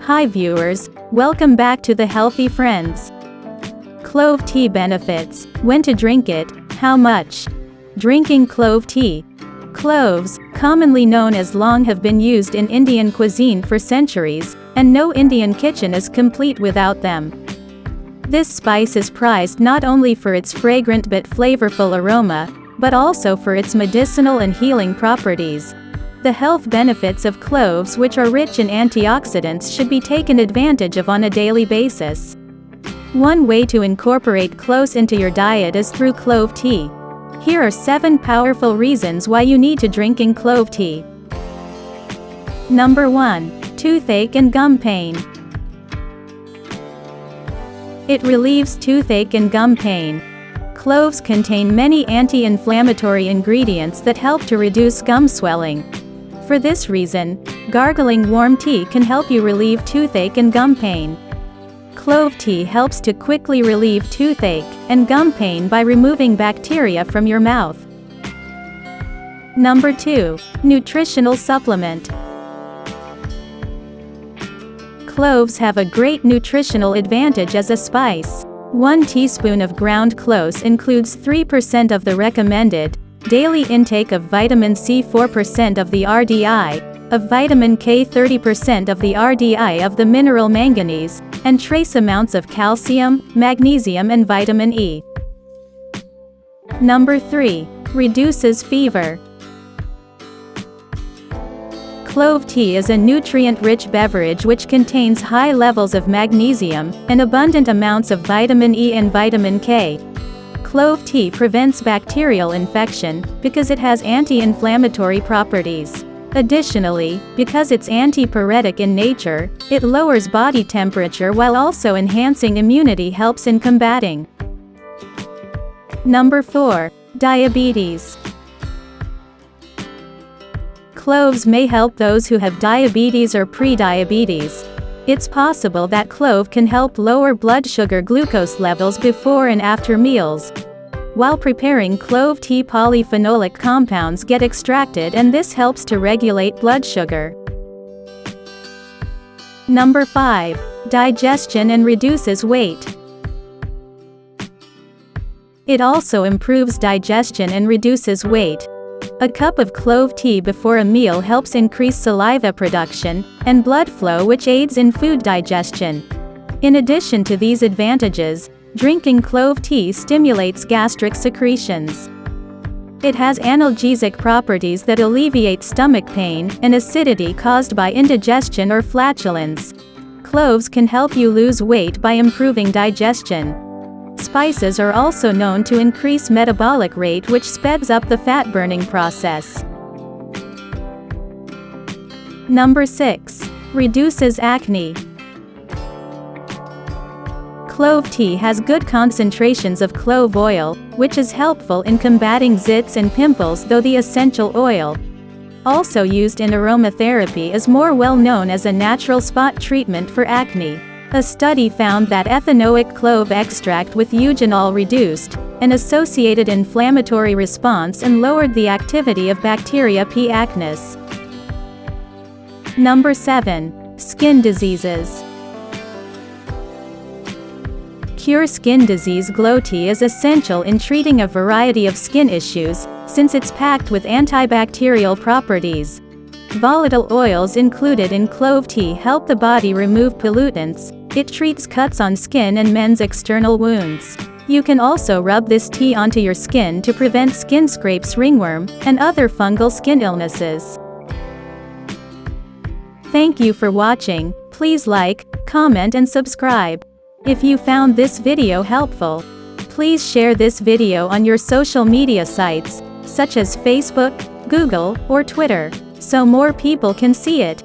Hi viewers, welcome back to the Healthy Friends. Clove tea benefits, when to drink it, how much. Drinking clove tea. Cloves, commonly known as long, have been used in Indian cuisine for centuries, and no Indian kitchen is complete without them. This spice is prized not only for its fragrant but flavorful aroma, but also for its medicinal and healing properties. The health benefits of cloves, which are rich in antioxidants, should be taken advantage of on a daily basis. One way to incorporate cloves into your diet is through clove tea. Here are 7 powerful reasons why you need to drinking clove tea. Number 1. Toothache and gum pain. It relieves toothache and gum pain. Cloves contain many anti-inflammatory ingredients that help to reduce gum swelling. For this reason, gargling warm tea can help you relieve toothache and gum pain. Clove tea helps to quickly relieve toothache and gum pain by removing bacteria from your mouth. Number 2. Nutritional Supplement. Cloves have a great nutritional advantage as a spice. 1 teaspoon of ground cloves includes 3% of the recommended daily intake of vitamin C, 4% of the RDI, of vitamin K, 30% of the RDI of the mineral manganese, and trace amounts of calcium, magnesium and vitamin E. Number 3. Reduces fever. Clove tea is a nutrient-rich beverage which contains high levels of magnesium and abundant amounts of vitamin E and vitamin K. Clove tea prevents bacterial infection because it has anti-inflammatory properties. Additionally, because it's antipyretic in nature, it lowers body temperature while also enhancing immunity, helps in combating. Number 4. Diabetes. Cloves may help those who have diabetes or pre-diabetes. It's possible that clove can help lower blood sugar glucose levels before and after meals. While preparing clove tea, polyphenolic compounds get extracted, and this helps to regulate blood sugar. Number 5. Digestion and reduces weight. It also improves digestion and reduces weight. A cup of clove tea before a meal helps increase saliva production and blood flow, which aids in food digestion. In addition to these advantages, drinking clove tea stimulates gastric secretions. It has analgesic properties that alleviate stomach pain and acidity caused by indigestion or flatulence. Cloves can help you lose weight by improving digestion. Spices are also known to increase metabolic rate, which speeds up the fat burning process. Number 6. Reduces acne. Clove tea has good concentrations of clove oil, which is helpful in combating zits and pimples, though the essential oil, also used in aromatherapy, is more well known as a natural spot treatment for acne. A study found that ethanoic clove extract with eugenol reduced an associated inflammatory response and lowered the activity of bacteria P. acnes. Number 7. Skin diseases. Cure skin disease. Clove tea is essential in treating a variety of skin issues, since it's packed with antibacterial properties. Volatile oils included in clove tea help the body remove pollutants. It treats cuts on skin and mends external wounds. You can also rub this tea onto your skin to prevent skin scrapes, ringworm, and other fungal skin illnesses. Thank you for watching. Please like, comment and subscribe. If you found this video helpful, please share this video on your social media sites, such as Facebook, Google, or Twitter, so more people can see it.